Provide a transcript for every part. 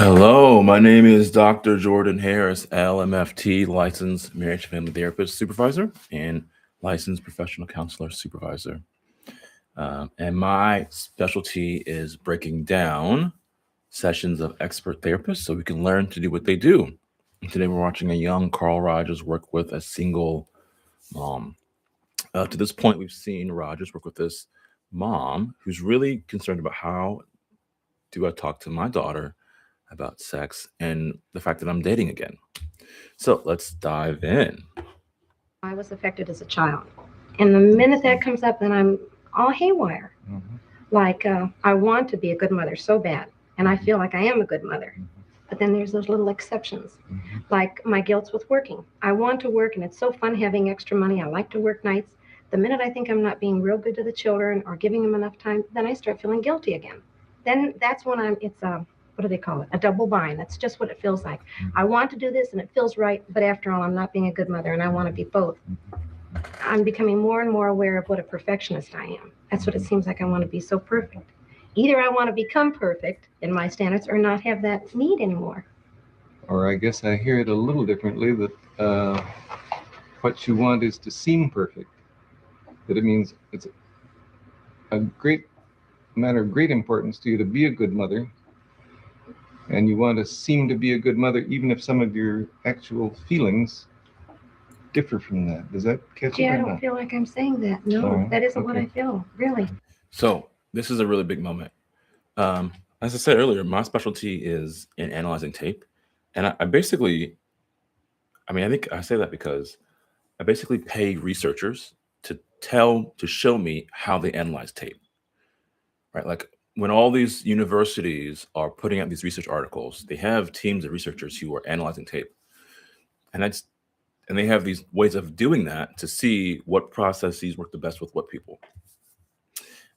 Hello, my name is Dr. Jordan Harris, LMFT, licensed marriage and family therapist supervisor and licensed professional counselor supervisor. And my specialty is breaking down sessions of expert therapists so we can learn to do what they do. And today we're watching a young Carl Rogers work with a single mom. To this point, we've seen Rogers work with this mom who's really concerned about how do I talk to my daughter about sex and the fact that I'm dating again. So let's dive in. I was affected as a child. And the minute that comes up, then I'm all haywire. Like, I want to be a good mother so bad. And I feel like I am a good mother. But then there's those little exceptions, like my guilt with working. I want to work, and it's so fun having extra money. I like to work nights. The minute I think I'm not being real good to the children or giving them enough time, then I start feeling guilty again. Then that's when it's a, what do they call it? A double bind. That's just what it feels like. I want to do this, and it feels right, but after all, I'm not being a good mother, and I want to be both. I'm becoming more and more aware of what a perfectionist I am. That's what it seems like. I want to be so perfect. Either I want to become perfect in my standards or not have that need anymore. Or I guess I hear it a little differently that what you want is to seem perfect. That it means it's a great matter of great importance to you to be a good mother, and you want to seem to be a good mother even if some of your actual feelings differ from that. Does that catch Gee, you? I don't feel like I'm saying that. No, All right, that isn't what okay. I feel, really. So this is a really big moment. Um, as I said earlier, my specialty is in analyzing tape. And I basically, I mean, I think I say that because I basically pay researchers to show me how they analyze tape, right? Like when all these universities are putting out these research articles, they have teams of researchers who are analyzing tape. And that's and they have these ways of doing that to see what processes work the best with what people.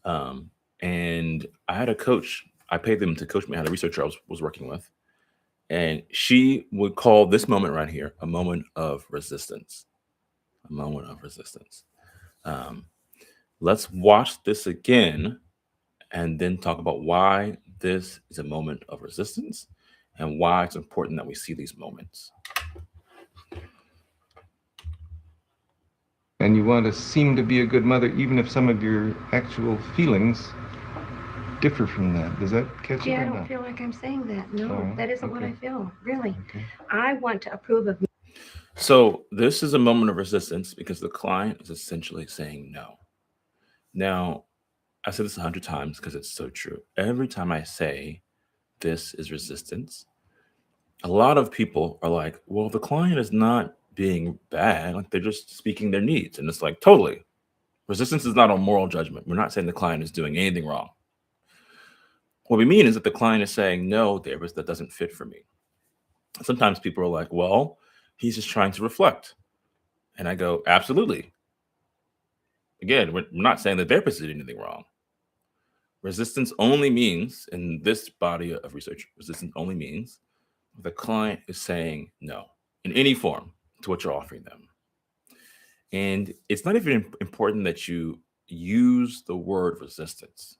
Um, and I had a coach. I paid them to coach me. I had a researcher I was working with, and she would call this moment right here a moment of resistance. A moment of resistance. Um, let's watch this again, and then talk about why this is a moment of resistance, and why it's important that we see these moments. And you want to seem to be a good mother even if some of your actual feelings differ from that. Does that catch Gee, you? I Or don't not? feel like I'm saying that. No, All right, that isn't what okay. I feel, really. Okay. I want to approve of me. So this is a moment of resistance because the client is essentially saying no. Now, I said this 100 times because it's so true. Every time I say this is resistance, a lot of people are like, well, the client is not being bad. Like they're just speaking their needs. And it's like, totally. Resistance is not a moral judgment. We're not saying the client is doing anything wrong. What we mean is that the client is saying, no, therapist, that doesn't fit for me. Sometimes people are like, well, he's just trying to reflect. And I go, absolutely. Again, we're not saying the therapist did anything wrong. Resistance only means, in this body of research, resistance only means the client is saying no in any form to what you're offering them. And it's not even important that you use the word resistance.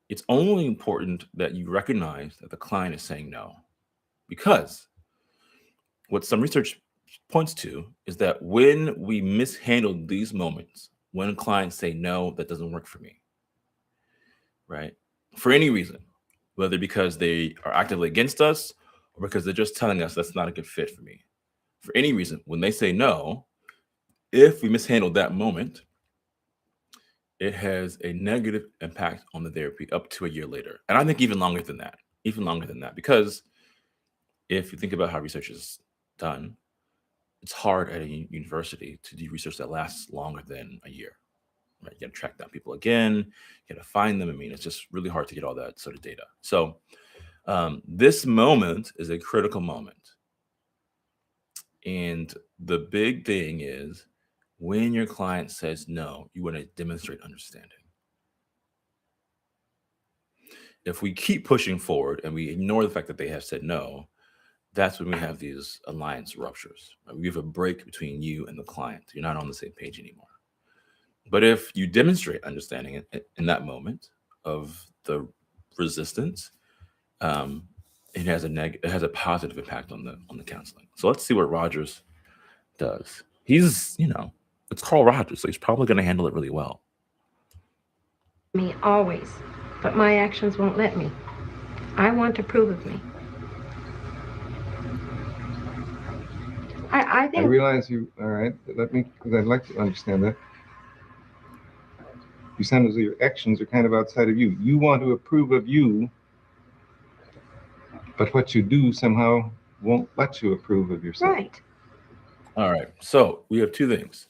It's only important that you recognize that the client is saying no. Because what some research points to is that when we mishandle these moments, when clients say no, that doesn't work for me, right? For any reason, whether because they are actively against us or because they're just telling us that's not a good fit for me. For any reason, when they say no, if we mishandle that moment, it has a negative impact on the therapy up to a year later. And I think even longer than that, because if you think about how research is done, it's hard at a university to do research that lasts longer than a year. Right? You got to track down people again, you got to find them. I mean, it's just really hard to get all that sort of data. So this moment is a critical moment. And the big thing is when your client says no, you want to demonstrate understanding. If we keep pushing forward and we ignore the fact that they have said no, that's when we have these alliance ruptures. Right? We have a break between you and the client. You're not on the same page anymore. But if you demonstrate understanding in that moment of the resistance, um, it has a positive impact on the counseling. So let's see what Rogers does. He's, it's Carl Rogers, so he's probably going to handle it really well. Me always, but my actions won't let me. I want to prove of me. I I think realize you, all right, because I'd like to understand that. You sound as though your actions are kind of outside of you. You want to approve of you, but what you do somehow won't let you approve of yourself. right. All right. So we have two things.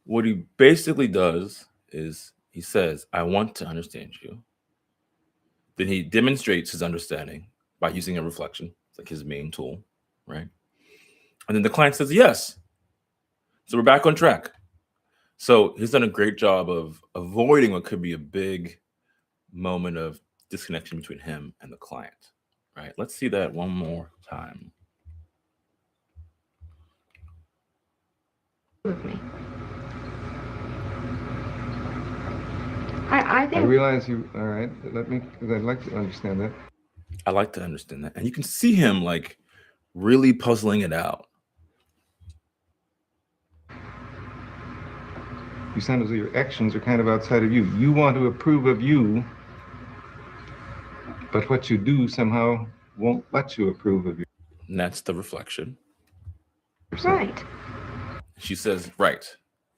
What he basically does is he says, I want to understand you. Then he demonstrates his understanding by using a reflection. It's like his main tool, right? And then the client says, yes. So we're back on track. So he's done a great job of avoiding what could be a big moment of disconnection between him and the client, right? Let's see that one more time. With me. I I think realize you, all right, because I'd like to understand that. I like to understand that. And you can see him like really puzzling it out. You sound as though your actions are kind of outside of you. You want to approve of you, but what you do somehow won't let you approve of And that's the reflection. yourself. right. She says, right.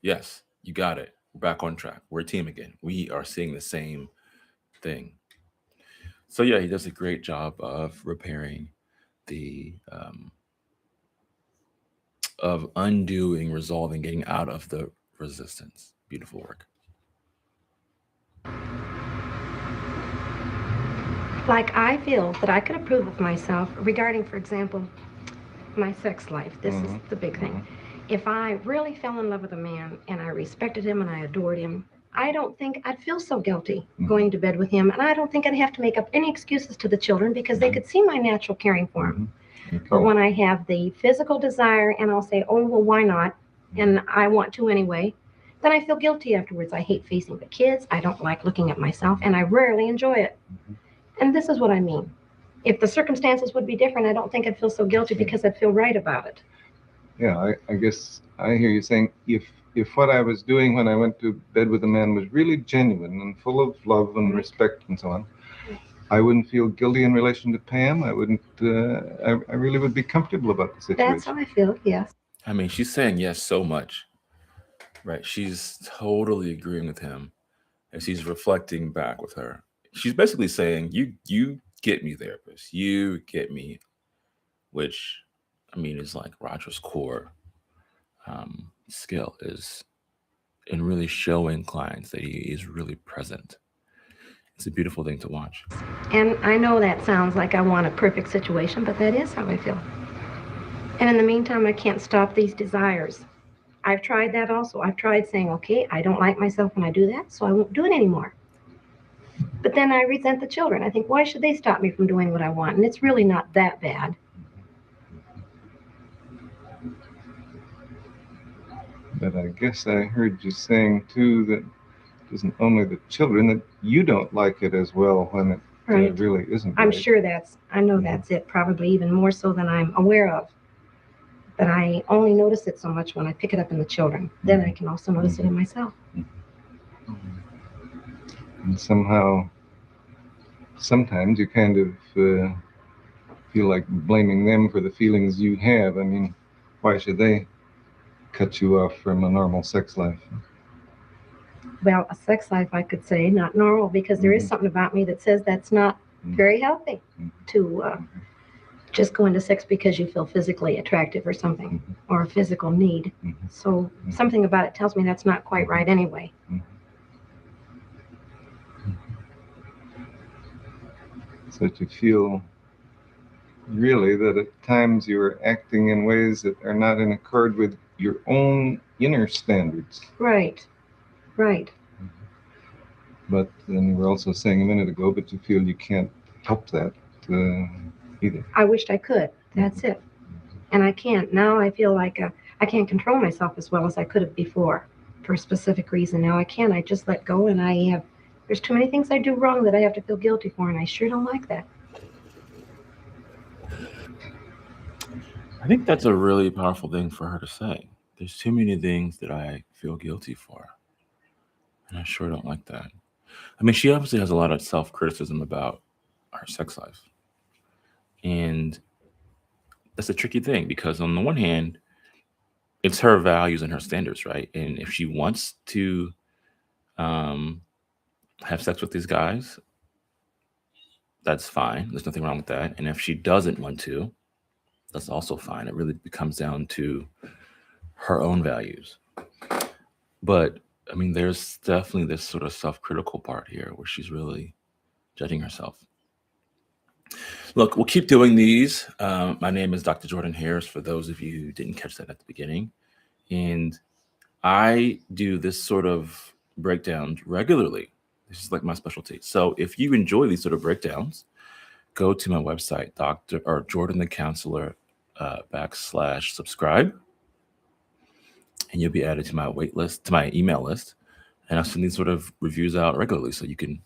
Yes, you got it. We're back on track. We're a team again. We are seeing the same thing. So yeah, he does a great job of repairing of undoing, resolving, getting out of the resistance. Beautiful work. Like I feel that I could approve of myself regarding, for example, my sex life. This is the big thing. If I really fell in love with a man and I respected him and I adored him, I don't think I'd feel so guilty going to bed with him. And I don't think I'd have to make up any excuses to the children because they could see my natural caring for him. But when I have the physical desire and I'll say, oh, well, why not? And I want to anyway, then I feel guilty afterwards. I hate facing the kids. I don't like looking at myself, and I rarely enjoy it. And this is what I mean. If the circumstances would be different, I don't think I'd feel so guilty because I'd feel right about it. Yeah, I guess I hear you saying if what I was doing when I went to bed with a man was really genuine and full of love and respect and so on, I wouldn't feel guilty in relation to Pam. I wouldn't. I really would be comfortable about the situation. That's how I feel, yes. I mean, she's saying yes so much, right? She's totally agreeing with him as he's reflecting back with her. She's basically saying, you get me, therapist. You get me, which, I mean, is like Roger's core skill is in really showing clients that he is really present. It's a beautiful thing to watch. And I know that sounds like I want a perfect situation, but that is how I feel. And in the meantime, I can't stop these desires. I've tried that also. I've tried saying, okay, I don't like myself when I do that, so I won't do it anymore. But then I resent the children. I think, why should they stop me from doing what I want? And it's really not that bad. But I guess I heard you saying too that it isn't only the children, that you don't like it as well when it really isn't. I'm right. sure I know that's it, probably even more so than I'm aware of. But I only notice it so much when I pick it up in the children. Then I can also notice it in myself. And somehow, sometimes you kind of feel like blaming them for the feelings you have. I mean, why should they cut you off from a normal sex life? Well, a sex life, I could say, not normal, because there is something about me that says that's not very healthy to just go into sex because you feel physically attractive or something, or a physical need. So something about it tells me that's not quite right anyway. So that you feel really that at times you're acting in ways that are not in accord with your own inner standards. Right. But then you were also saying a minute ago, but you feel you can't help that either. I wished I could. That's it. And I can't. Now I feel like I can't control myself as well as I could have before for a specific reason. Now I can't. I just let go, and there's too many things I do wrong that I have to feel guilty for, and I sure don't like that. I think that's a really powerful thing for her to say. There's too many things that I feel guilty for, and I sure don't like that. I mean, she obviously has a lot of self-criticism about her sex life, and that's a tricky thing because on the one hand, it's her values and her standards, right? And if she wants to um, have sex with these guys, that's fine. There's nothing wrong with that. And if she doesn't want to, that's also fine. It really comes down to her own values. But I mean, there's definitely this sort of self-critical part here where she's really judging herself. Look, we'll keep doing these. My name is Dr. Jordan Harris, for those of you who didn't catch that at the beginning. And I do this sort of breakdowns regularly. This is like my specialty. So if you enjoy these sort of breakdowns, go to my website, Dr. or Jordan the Counselor / subscribe, and you'll be added to my wait list, to my email list. And I'll send these sort of reviews out regularly so you can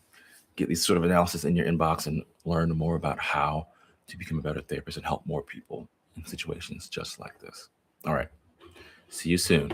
get these sort of analysis in your inbox and learn more about how to become a better therapist and help more people in situations just like this. All right. See you soon.